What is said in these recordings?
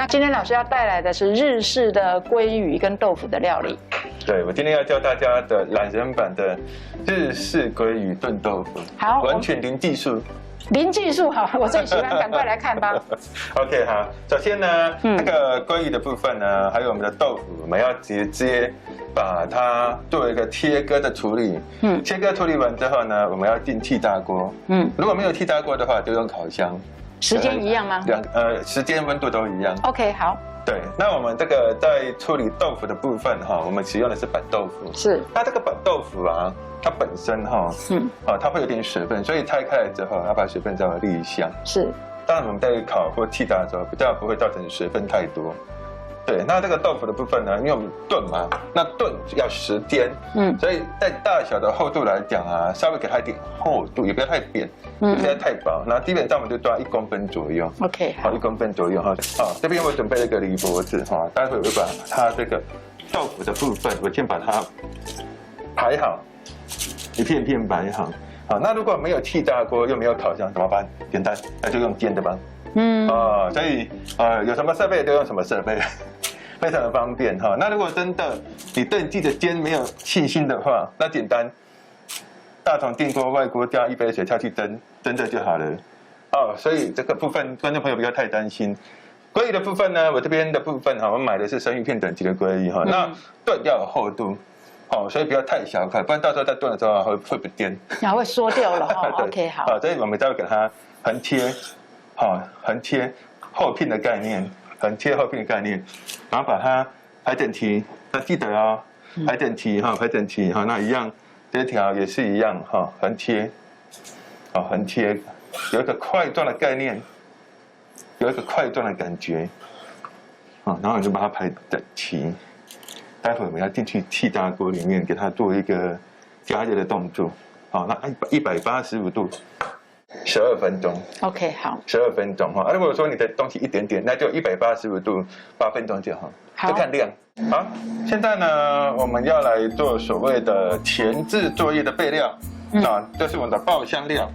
那今天老师要带来的是日式的鲑鱼跟豆腐的料理。对，我今天要教大家的懒人版的日式鲑鱼炖豆腐，好，完全零技术。零技术好，我最喜欢，赶快来看吧。OK， 好，首先呢，那个鲑鱼的部分呢，还有我们的豆腐，我们要直接把它做一个切割的处理。切割处理完之后呢，我们要进气炸锅。如果没有气炸锅的话，就用烤箱。时间一样吗？时间温度都一样。OK， 好。对，那我们这个在处理豆腐的部分哈，我们使用的是板豆腐。是。那这个板豆腐啊，它本身哈，它会有点水分，所以拆开来之后，要把水分稍微沥一下。是。当然我们在烤或气炸的时候，比较不会造成水分太多。对，那这个豆腐的部分呢，因为我们炖嘛，那炖要时间，所以在大小的厚度来讲啊，稍微给它一点厚度，也不要太扁，也不要太薄，然后基本上我们就抓1公分左右。OK， 好，1公分左右哈。好，这边我准备了一个铝箔纸哈，待会我会把它这个豆腐的部分，我先把它排好，一片片摆好。好，那如果没有气炸锅又没有烤箱怎么办？简单，那就用煎的吧。所以有什么设备都用什么设备，非常的方便哈。那如果真的你对自己的煎没有信心的话，那简单，大同电锅外锅加1杯水下去蒸着就好了。所以这个部分观众朋友不要太担心。鲑鱼的部分呢，我这边的部分哈，我买的是生鱼片等级的鲑鱼哈，那炖要有厚度。所以不要太小块，不然到时候在炖的时候会不颠，然后会缩掉了哈。OK， 好。所以我们再给它横切。横切厚片的概念，横切厚片的概念，然后把它排整齐。那记得哦，排整齐排整齐那一样，这条也是一样横切，横切，有一个块状的概念，有一个块状的感觉，然后你就把它排整齐。待会我们要进去气炸锅里面给它做一个加热的动作。那185度。12分钟 ，OK， 好，12分钟哈。如果说你的东西一点点，那就185度8分钟就好，就看量。好，现在呢，我们要来做所谓的前置作业的备料这是我们的爆香料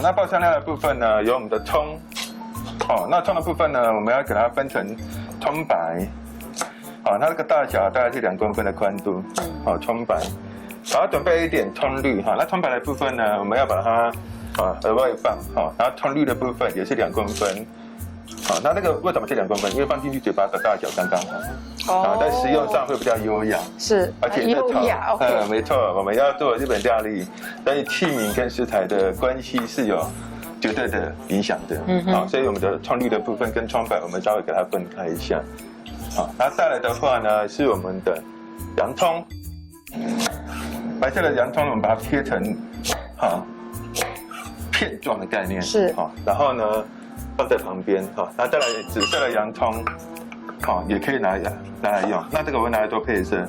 那爆香料的部分呢，有我们的葱那葱的部分呢，我们要给它分成葱白它这个大小大概是2公分的宽度葱白，然后准备一点葱绿那葱白的部分呢，我们要把它额外放然后葱绿的部分也是2公分那个为什么是2公分？因为放进去嘴巴的大小刚刚好在食用上会比较优雅，是，而且优雅没错，我们要做日本料理，所以器皿跟食材的关系是有绝对的影响的所以我们的葱绿的部分跟葱白我们稍微给它分开一下那再来的话呢，是我们的洋葱，白色的洋葱我们把它切成片状的概念是然后呢放在旁边那再来紫色的洋葱也可以拿来用。那这个我会拿来做配色，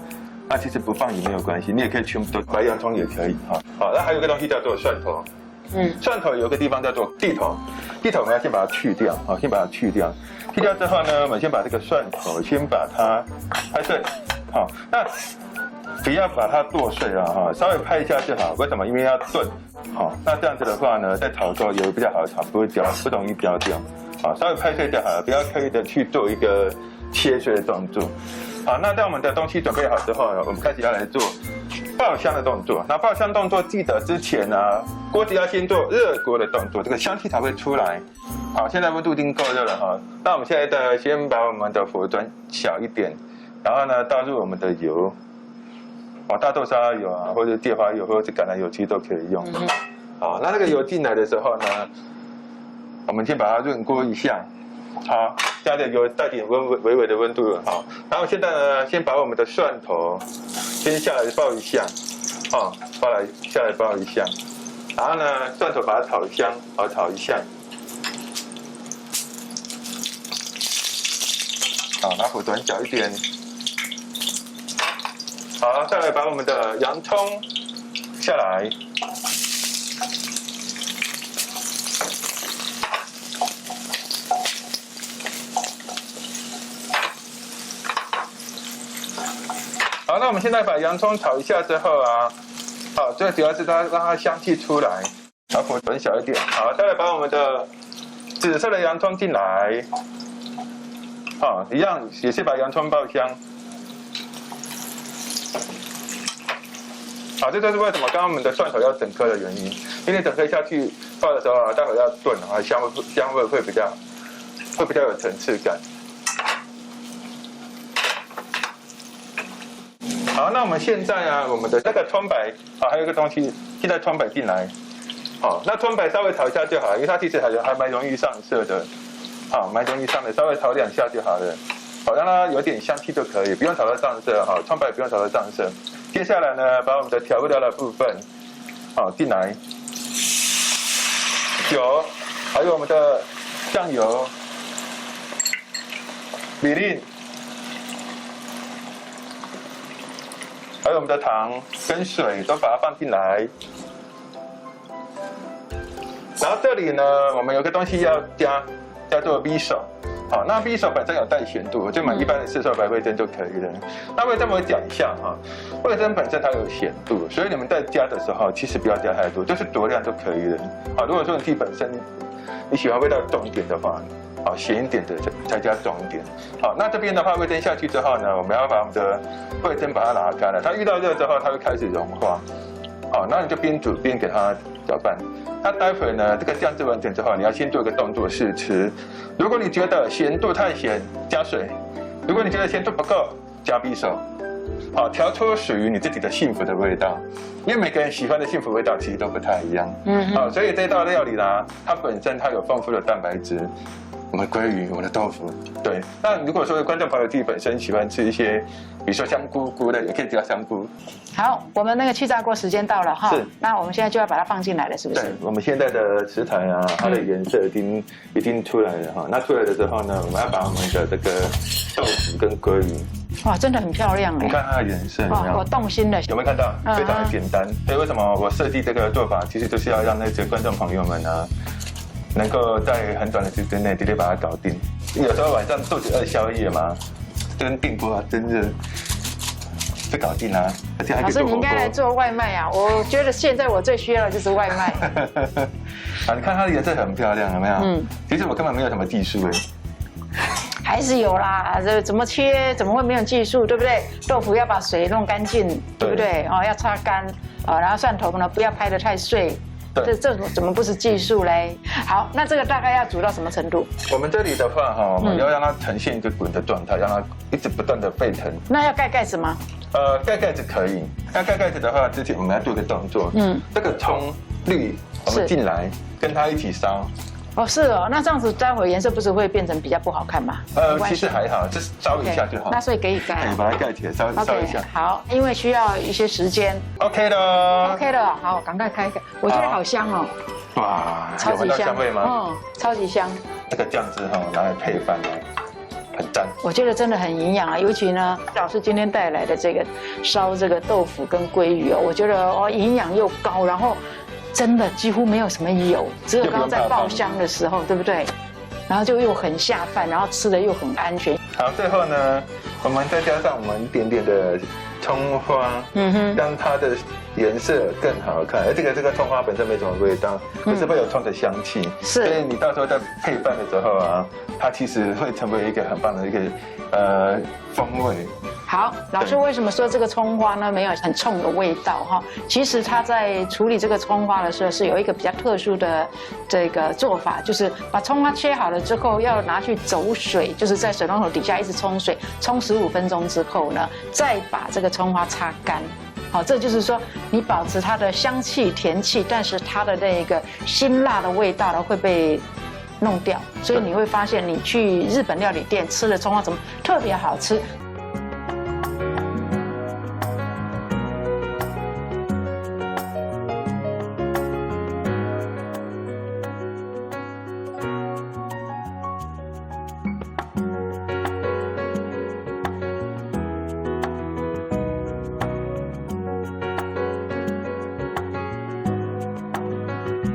那其实不放也没有关系，你也可以全部都白洋葱也可以那还有一个东西叫做蒜头，蒜头有一个地方叫做地头，地头我们要先把它去掉先把它去掉，去掉之后呢，我们先把这个蒜头先把它拍碎那不要把它剁碎稍微拍一下就好。为什么？因为要炖那这样子的话呢，在炒的时候油比较好炒，不会焦，不容易焦掉稍微拍碎就好了，不要刻意的去做一个切碎的动作那在我们的东西准备好之后呢，我们开始要来做爆香的动作。那爆香动作记得之前呢，锅子要先做热锅的动作，这个香气才会出来现在温度已经够热了那我们现在呢，先把我们的火转小一点，然后呢倒入我们的油大豆沙拉油或者芥花油或者是橄榄油其实都可以用那这个油进来的时候呢，我们先把它润锅一下加点油带点微微的温度然后现在呢，先把我们的蒜头先下来爆一下下来爆一下，然后呢蒜头把它炒香炒一下拿火转小一点再来把我们的洋葱下来那我们现在把洋葱炒一下之后最主要是让它香气出来，把火转小一点再来把我们的紫色的洋葱进来一样也是把洋葱爆香。好，这就是为什么刚刚我们的蒜头要整颗的原因，因为整颗下去爆的时候啊，待会要炖啊，香味会比较有层次感。好，那我们现在啊，我们的这个葱白啊，还有一个东西，现在葱白进来。好，那葱白稍微炒一下就好，因为它其实还蛮容易上色的。好，蛮容易上的，稍微炒2下就好了。好，让它有点香气就可以，不用炒到上色。好，葱白不用炒到上色。接下来呢，把我们的调味料的部分，好进来，酒，还有我们的酱油、米粒，还有我们的糖跟水都把它放进来。然后这里呢，我们有个东西要加，叫做米手。好，那米手本身有带咸度，就买一般的市售白味噌就可以了。那味噌我讲一下哈，味噌本身它有咸度，所以你们在加的时候其实不要加太多，就是酌量就可以了。好，如果说你自己本身你喜欢味道重一点的话，好，咸一点的才加重一点。好，那这边的话味噌下去之后呢，我们要把我们的味噌把它拿开了，它遇到热之后它会开始融化。好，那你就边煮边给它搅拌。那待会呢，这个酱汁完成之后，你要先做一个动作试吃。如果你觉得咸度太咸，加水；如果你觉得咸度不够，加匕首。好，调出属于你自己的幸福的味道。因为每个人喜欢的幸福味道其实都不太一样。好，所以这道料理呢，它本身它有丰富的蛋白质。我们鲑鱼，我们的豆腐，对。那如果说观众朋友自己本身喜欢吃一些，比如说香菇的，也可以加香菇。好，我们那个气炸锅时间到了哈。是。那我们现在就要把它放进来了，是不是？对，我们现在的食材啊，它的颜色已经出来了哈。那出来的时候呢，我们要把我们的这个豆腐跟鲑鱼。哇，真的很漂亮哎！你看它的颜色有没有？我动心了。有没有看到？非常的简单。所以为什么我设计这个做法，其实就是要让那些观众朋友们呢，能够在很短的时间内直接把它搞定。有时候晚上肚子饿宵夜嘛，蒸电锅啊，蒸热就搞定啦。而且还可以做火锅。老师，你应该来做外卖啊！我觉得现在我最需要的就是外卖。啊，你看它的颜色很漂亮，有没有？其实我根本没有什么技术哎。还是有啦，这怎么切？怎么会没有技术？对不对？豆腐要把水弄干净，对不对？哦，要擦干。然后蒜头呢，不要拍得太碎。这怎么不是技术嘞？好，那这个大概要煮到什么程度？我们这里的话哈，我们要让它呈现一个滚的状态，让它一直不断的沸腾。那要盖盖子吗？盖盖子可以。那盖盖子的话，之前我们要做一个动作。这个葱绿我们进来跟它一起烧。哦，是哦，那这样子待会颜色不是会变成比较不好看吗？其实还好，就是烧一下就好。那所以可以盖，把它盖起来，烧一下。好，因为需要一些时间。OK 的。OK 的，好，赶快开开。我觉得好香哦。哇，超级香味吗？超级香。这个酱汁哈，拿来配饭很赞。我觉得真的很营养啊，尤其呢，老师今天带来的这个烧这个豆腐跟鲑鱼哦，我觉得营养又高，然后。真的几乎没有什么油，只有刚刚在爆香的时候，对不对？然后就又很下饭，然后吃的又很安全。好，最后呢，我们再加上我们一点点的葱花，让它的颜色更好看。而这个葱花本身没什么味道，就是会有葱的香气。是，所以你到时候在配饭的时候啊，它其实会成为一个很棒的一个风味。好，老师为什么说这个葱花呢没有很冲的味道哈？其实他在处理这个葱花的时候是有一个比较特殊的这个做法，就是把葱花切好了之后要拿去走水，就是在水龙头底下一直冲水，冲15分钟之后呢，再把这个葱花擦干。好，这就是说你保持它的香气、甜气，但是它的那个辛辣的味道呢会被弄掉，所以你会发现你去日本料理店吃的葱花怎么特别好吃。